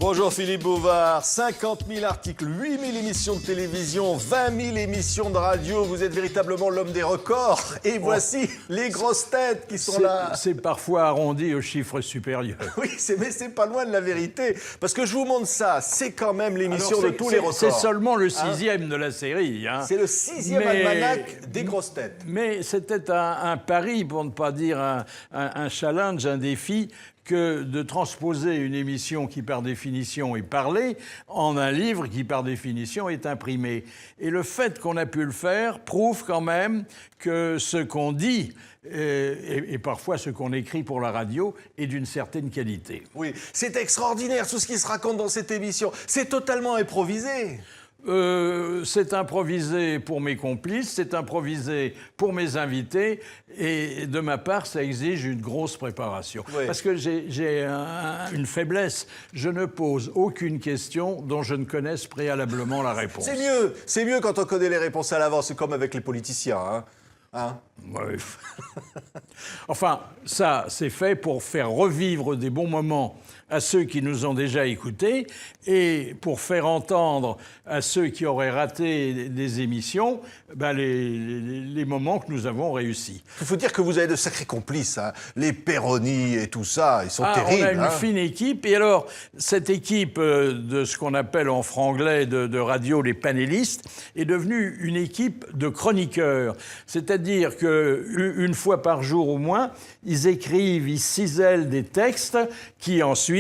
Bonjour Philippe Bouvard, 50 000 articles, 8 000 émissions de télévision, 20 000 émissions de radio, vous êtes véritablement l'homme des records. Et voici les grosses têtes qui sont là. C'est parfois arrondi aux chiffres supérieurs. Oui, mais c'est pas loin de la vérité. Parce que je vous montre ça, c'est quand même l'émission de tous les records. C'est seulement le 6e de la série. Hein. C'est le 6e almanach des grosses têtes. Mais c'était un pari, pour ne pas dire un challenge, un défi, que de transposer une émission qui, par définition, est parlée en un livre qui, par définition, est imprimé. Et le fait qu'on a pu le faire prouve quand même que ce qu'on dit et parfois ce qu'on écrit pour la radio est d'une certaine qualité. Oui, c'est extraordinaire tout ce qui se raconte dans cette émission. C'est totalement improvisé. C'est improvisé pour mes complices, c'est improvisé pour mes invités, et de ma part, ça exige une grosse préparation. Oui. Parce que j'ai une faiblesse, je ne pose aucune question dont je ne connaisse préalablement la réponse. C'est mieux quand on connaît les réponses à l'avance, c'est comme avec les politiciens, hein. Ouais. Enfin, ça, c'est fait pour faire revivre des bons moments à ceux qui nous ont déjà écoutés et pour faire entendre à ceux qui auraient raté des émissions les moments que nous avons réussis. Il faut dire que vous avez de sacrés complices, hein. Les Perroni et tout ça, ils sont terribles. On a une fine équipe. Et alors, cette équipe de ce qu'on appelle en franglais de radio les panélistes est devenue une équipe de chroniqueurs. C'est-à-dire qu'une fois par jour au moins, ils écrivent, ils cisèlent des textes qui ensuite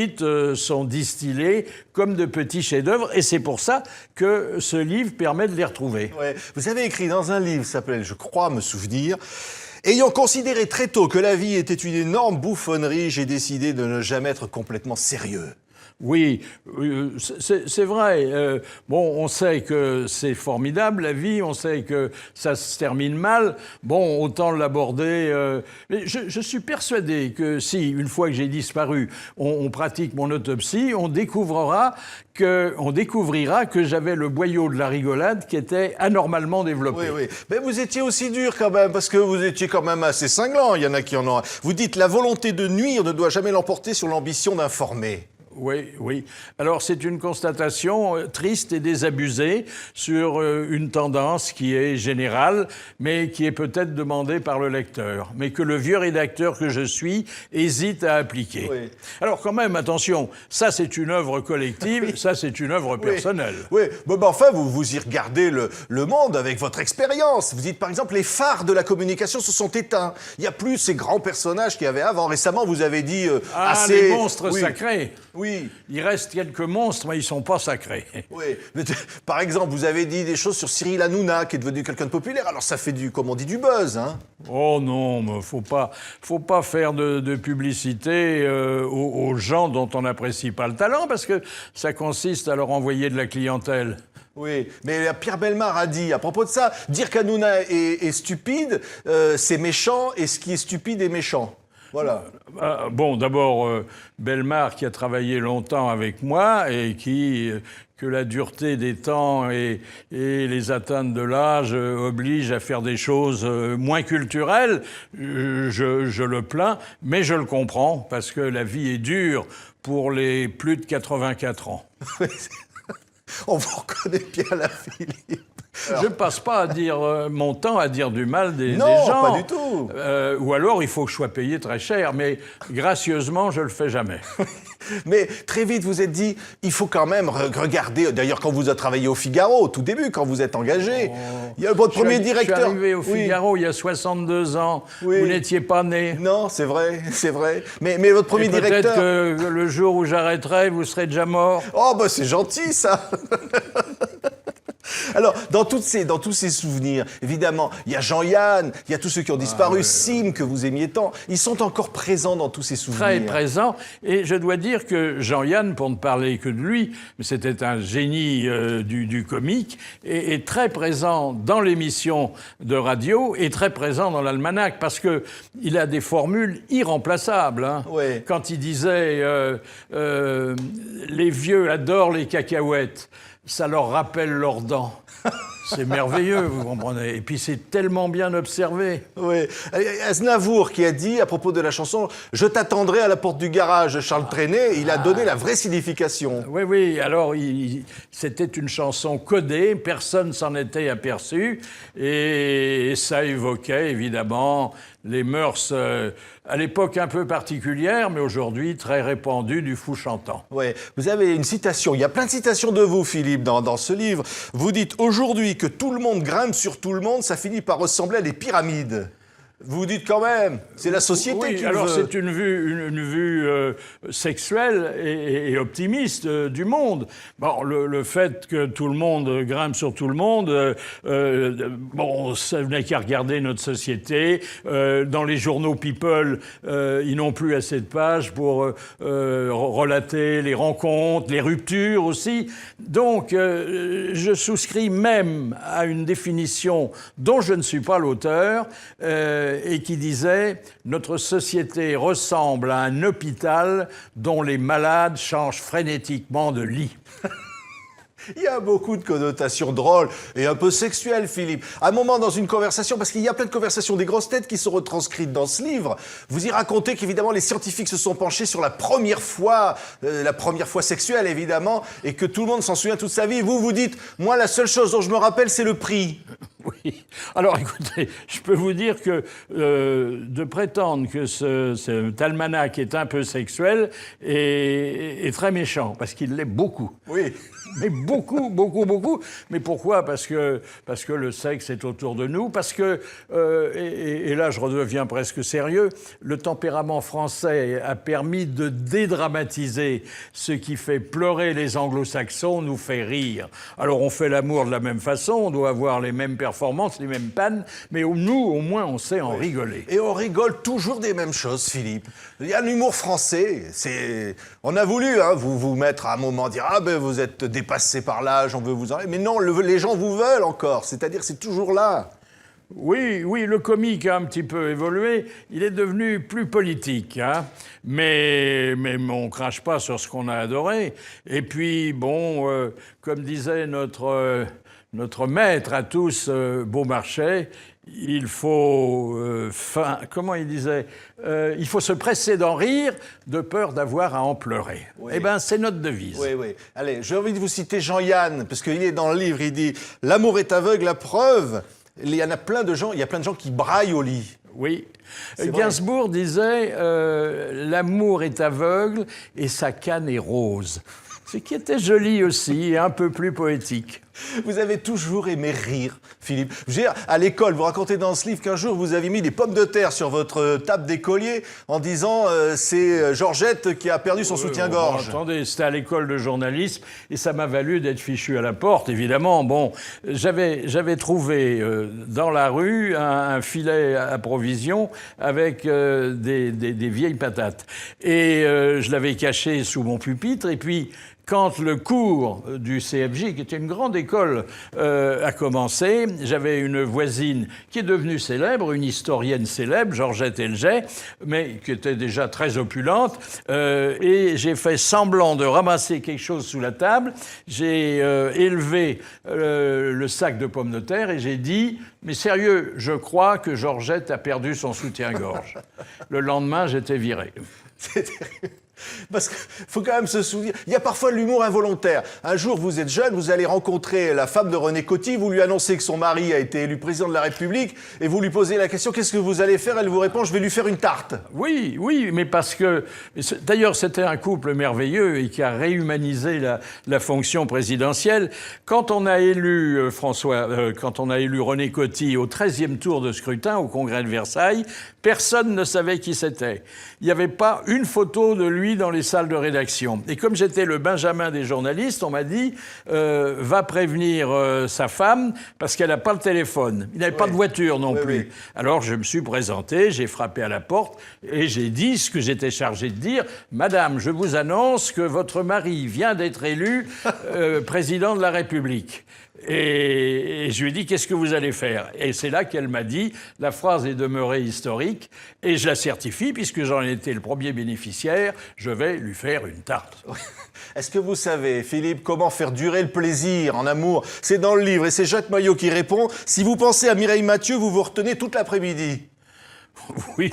sont distillés comme de petits chefs-d'œuvre. Et c'est pour ça que ce livre permet de les retrouver. Ouais. Vous avez écrit dans un livre qui s'appelle « Je crois me souvenir ». Ayant considéré très tôt que la vie était une énorme bouffonnerie, j'ai décidé de ne jamais être complètement sérieux. Oui, c'est vrai. Bon, on sait que c'est formidable, la vie, on sait que ça se termine mal. Bon, autant l'aborder. Mais je suis persuadé que si, une fois que j'ai disparu, on pratique mon autopsie, on découvrira que j'avais le boyau de la rigolade qui était anormalement développé. Oui. Mais vous étiez aussi dur quand même, parce que vous étiez quand même assez cinglant. Il y en a qui en ont... Vous dites, la volonté de nuire ne doit jamais l'emporter sur l'ambition d'informer. Oui. Alors, c'est une constatation triste et désabusée sur une tendance qui est générale, mais qui est peut-être demandée par le lecteur, mais que le vieux rédacteur que je suis hésite à appliquer. Oui. Alors, quand même, attention, ça, c'est une œuvre collective, ça, c'est une œuvre personnelle. Oui, mais enfin, vous y regardez le monde avec votre expérience. Vous dites, par exemple, les phares de la communication se sont éteints. Il n'y a plus ces grands personnages qu'il y avait avant. Récemment, vous avez dit les monstres sacrés. Oui. Il reste quelques monstres, mais ils ne sont pas sacrés. Oui. Mais, par exemple, vous avez dit des choses sur Cyril Hanouna, qui est devenu quelqu'un de populaire. Alors ça fait du buzz, hein. Oh non, mais faut pas faire de publicité aux gens dont on n'apprécie pas le talent, parce que ça consiste à leur envoyer de la clientèle. Oui, mais Pierre Bellemare a dit, à propos de ça, dire qu'Hanouna est stupide, c'est méchant, et ce qui est stupide est méchant. Voilà. Bon, d'abord, Bellemare qui a travaillé longtemps avec moi et que la dureté des temps et les atteintes de l'âge obligent à faire des choses moins culturelles, je le plains, mais je le comprends, parce que la vie est dure pour les plus de 84 ans. On vous reconnaît bien, là, Philippe. Alors, je ne passe pas à dire mon temps à dire du mal des gens. Non, pas du tout. Ou alors, il faut que je sois payé très cher, mais gracieusement, je ne le fais jamais. Mais très vite, vous êtes dit, il faut quand même regarder, d'ailleurs, quand vous avez travaillé au Figaro, au tout début, quand vous êtes engagé, il y a votre premier directeur... Je suis arrivé au Figaro il y a 62 ans, vous n'étiez pas né. Non, c'est vrai. Mais votre premier directeur... Peut-être que le jour où j'arrêterai, vous serez déjà mort. Oh, bah c'est gentil, ça. Alors, dans tous ces souvenirs, évidemment, il y a Jean-Yann, il y a tous ceux qui ont disparu, Sim, que vous aimiez tant. Ils sont encore présents dans tous ces souvenirs. Très présents. Et je dois dire que Jean-Yann, pour ne parler que de lui, mais c'était un génie du comique, est très présent dans l'émission de radio et très présent dans l'almanach, parce qu'il a des formules irremplaçables. Hein. Ouais. Quand il disait les vieux adorent les cacahuètes, ça leur rappelle leurs dents. C'est merveilleux, vous comprenez. Et puis c'est tellement bien observé. Oui. Aznavour qui a dit à propos de la chanson « Je t'attendrai à la porte du garage » de Charles Trenet, il a donné la vraie signification. Oui, oui, alors c'était une chanson codée, personne s'en était aperçu, et ça évoquait évidemment les mœurs, à l'époque un peu particulières, mais aujourd'hui très répandues du fou chantant. Oui, vous avez une citation, il y a plein de citations de vous, Philippe, dans ce livre. Vous dites « Aujourd'hui que tout le monde grimpe sur tout le monde, ça finit par ressembler à des pyramides ». Vous dites quand même, c'est la société qui le alors veut. c'est une vue sexuelle et optimiste du monde. Bon, le fait que tout le monde grimpe sur tout le monde, bon, ça n'a qu'à regarder notre société. Dans les journaux People, ils n'ont plus assez de pages pour relater les rencontres, les ruptures aussi. Donc, je souscris même à une définition dont je ne suis pas l'auteur, et qui disait « Notre société ressemble à un hôpital dont les malades changent frénétiquement de lit ». Il y a beaucoup de connotations drôles et un peu sexuelles, Philippe. À un moment dans une conversation, parce qu'il y a plein de conversations des grosses têtes qui sont retranscrites dans ce livre, vous y racontez qu'évidemment les scientifiques se sont penchés sur la première fois sexuelle évidemment, et que tout le monde s'en souvient toute sa vie. Vous dites, moi la seule chose dont je me rappelle c'est le prix. Oui. Alors écoutez, je peux vous dire que de prétendre que cet almanach est un peu sexuel est très méchant, parce qu'il l'est beaucoup. Oui. Mais beaucoup, beaucoup, beaucoup. Mais pourquoi ? Parce que le sexe est autour de nous, parce que, et là je redeviens presque sérieux, le tempérament français a permis de dédramatiser ce qui fait pleurer les anglo-saxons, nous fait rire. Alors on fait l'amour de la même façon, on doit avoir les mêmes performances, les mêmes pannes, mais nous, au moins, on sait en rigoler. Et on rigole toujours des mêmes choses, Philippe. Il y a l'humour français. On a voulu vous mettre à un moment, dire « Ah ben vous êtes dépassé par l'âge, on veut vous enlever ». Mais non, les gens vous veulent encore. C'est-à-dire c'est toujours là. Oui, le comique a un petit peu évolué. Il est devenu plus politique, hein. Mais on crache pas sur ce qu'on a adoré. Et puis, bon, comme disait notre maître à tous, Beaumarchais, il faut, comment il disait, il faut se presser d'en rire de peur d'avoir à en pleurer. Oui. Eh bien, c'est notre devise. Oui, oui. Allez, j'ai envie de vous citer Jean-Yann, parce qu'il est dans le livre, il dit « L'amour est aveugle, la preuve ». Il y a plein de gens qui braillent au lit. Oui. Gainsbourg disait l'amour est aveugle et sa canne est rose. Ce qui était joli aussi et un peu plus poétique. Vous avez toujours aimé rire, Philippe. Je veux dire, à l'école, vous racontez dans ce livre qu'un jour, vous avez mis des pommes de terre sur votre table d'écolier en disant c'est Georgette qui a perdu son soutien-gorge. Attendez, c'était à l'école de journalisme et ça m'a valu d'être fichu à la porte, évidemment. Bon, j'avais trouvé dans la rue un filet à provisions avec des vieilles patates. Et je l'avais caché sous mon pupitre et puis... Quand le cours du CFJ, qui était une grande école, a commencé, j'avais une voisine qui est devenue célèbre, une historienne célèbre, Georgette Elget, mais qui était déjà très opulente, et j'ai fait semblant de ramasser quelque chose sous la table, j'ai élevé le sac de pommes de terre et j'ai dit « Mais sérieux, je crois que Georgette a perdu son soutien-gorge ». Le lendemain, j'étais viré. C'est terrible. Parce qu'il faut quand même se souvenir, il y a parfois de l'humour involontaire. Un jour, vous êtes jeune, vous allez rencontrer la femme de René Coty, vous lui annoncez que son mari a été élu président de la République, et vous lui posez la question, qu'est-ce que vous allez faire ? Elle vous répond, je vais lui faire une tarte. Oui, mais parce que... D'ailleurs, c'était un couple merveilleux et qui a réhumanisé la fonction présidentielle. Quand on a élu quand on a élu René Coty au 13e tour de scrutin au Congrès de Versailles, personne ne savait qui c'était. Il n'y avait pas une photo de lui dans les salles de rédaction. Et comme j'étais le Benjamin des journalistes, on m'a dit va prévenir sa femme parce qu'elle n'a pas le téléphone. Il n'avait pas de voiture non plus. Oui. Alors je me suis présenté, j'ai frappé à la porte et j'ai dit ce que j'étais chargé de dire. Madame, je vous annonce que votre mari vient d'être élu président de la République. Et je lui ai dit, qu'est-ce que vous allez faire? Et c'est là qu'elle m'a dit, la phrase est demeurée historique, et je la certifie, puisque j'en étais le premier bénéficiaire, je vais lui faire une tarte. Est-ce que vous savez, Philippe, comment faire durer le plaisir en amour? C'est dans le livre, et c'est Jacques Maillot qui répond. Si vous pensez à Mireille Mathieu, vous vous retenez toute l'après-midi. Oui.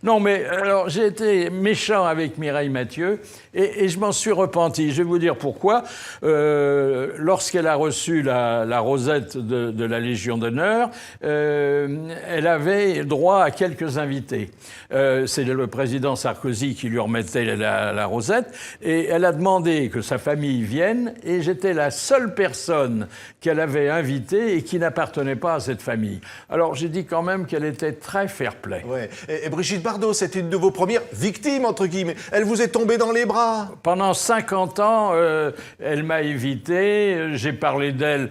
Non, mais alors j'ai été méchant avec Mireille Mathieu et je m'en suis repenti. Je vais vous dire pourquoi. Lorsqu'elle a reçu la rosette de la Légion d'honneur, elle avait droit à quelques invités. C'est le président Sarkozy qui lui remettait la rosette et elle a demandé que sa famille vienne et j'étais la seule personne qu'elle avait invitée et qui n'appartenait pas à cette famille. Alors j'ai dit quand même qu'elle était très fair-play. Ouais. Et Brigitte Bardot, c'était une de vos premières victimes, entre guillemets. Elle vous est tombée dans les bras. Pendant 50 ans, elle m'a évité, j'ai parlé d'elle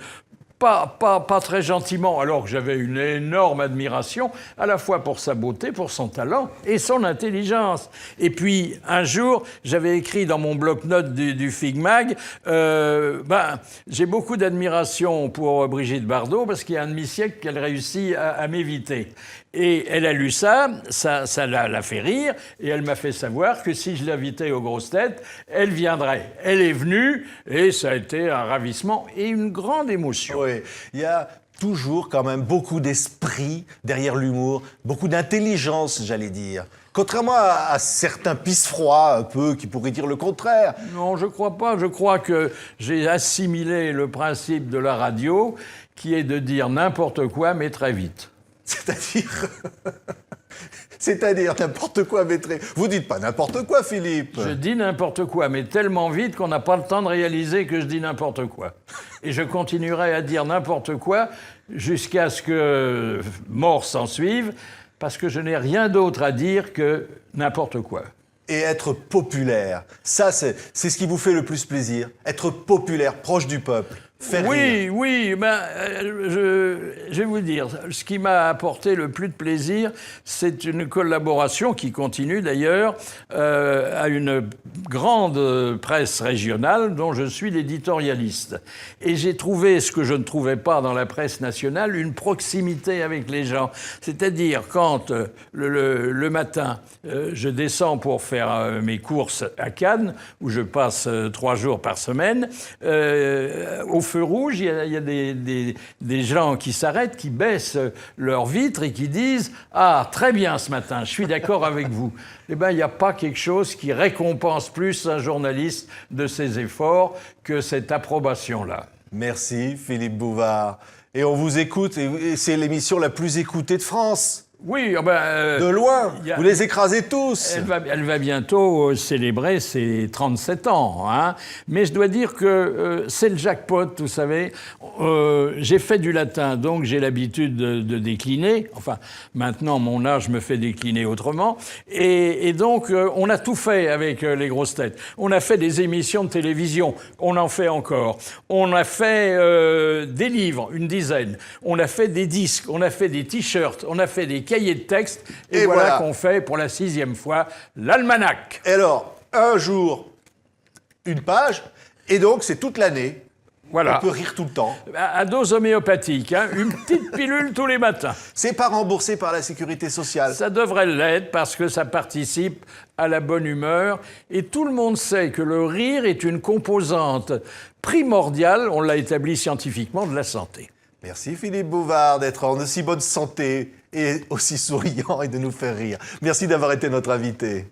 pas très gentiment, alors que j'avais une énorme admiration, à la fois pour sa beauté, pour son talent et son intelligence. Et puis, un jour, j'avais écrit dans mon bloc-notes du Figmag, j'ai beaucoup d'admiration pour Brigitte Bardot, parce qu'il y a un demi-siècle qu'elle réussit à m'éviter. Et elle a lu ça l'a fait rire, et elle m'a fait savoir que si je l'invitais aux grosses têtes, elle viendrait. Elle est venue, et ça a été un ravissement et une grande émotion. Oui, il y a toujours quand même beaucoup d'esprit derrière l'humour, beaucoup d'intelligence, j'allais dire. Contrairement à certains pisse-froids, un peu, qui pourraient dire le contraire. Non, je crois pas. Je crois que j'ai assimilé le principe de la radio, qui est de dire n'importe quoi, mais très vite. C'est-à-dire n'importe quoi, maître. Vous dites pas n'importe quoi, Philippe. Je dis n'importe quoi, mais tellement vite qu'on n'a pas le temps de réaliser que je dis n'importe quoi. Et je continuerai à dire n'importe quoi jusqu'à ce que mort s'en suive, parce que je n'ai rien d'autre à dire que n'importe quoi. Et être populaire, ça c'est ce qui vous fait le plus plaisir. Être populaire, proche du peuple. Oui, je vais vous dire, ce qui m'a apporté le plus de plaisir, c'est une collaboration qui continue d'ailleurs à une grande presse régionale dont je suis l'éditorialiste. Et j'ai trouvé ce que je ne trouvais pas dans la presse nationale, une proximité avec les gens. C'est-à-dire quand le matin, je descends pour faire mes courses à Cannes, où je passe 3 jours par semaine, au feu rouge, il y a des gens qui s'arrêtent, qui baissent leurs vitres et qui disent « Ah, très bien ce matin, je suis d'accord avec vous ». Eh bien, il n'y a pas quelque chose qui récompense plus un journaliste de ses efforts que cette approbation-là. Merci Philippe Bouvard. Et on vous écoute, et c'est l'émission la plus écoutée de France. Oui, de loin, vous les écrasez tous. Elle va bientôt célébrer ses 37 ans. Hein. Mais je dois dire que c'est le jackpot, vous savez. J'ai fait du latin, donc j'ai l'habitude de décliner. Enfin, maintenant, mon âge me fait décliner autrement. Et donc, on a tout fait avec les grosses têtes. On a fait des émissions de télévision. On en fait encore. On a fait des livres, une dizaine. On a fait des disques. On a fait des t-shirts. On a fait des cahier de texte, et voilà qu'on fait pour la 6e fois l'almanach. Et alors, un jour, une page, et donc c'est toute l'année. Voilà. On peut rire tout le temps. À dose homéopathique, hein, une petite pilule tous les matins. C'est pas remboursé par la sécurité sociale. Ça devrait l'être parce que ça participe à la bonne humeur. Et tout le monde sait que le rire est une composante primordiale, on l'a établi scientifiquement, de la santé. Merci Philippe Bouvard d'être en aussi bonne santé et aussi souriant et de nous faire rire. Merci d'avoir été notre invité.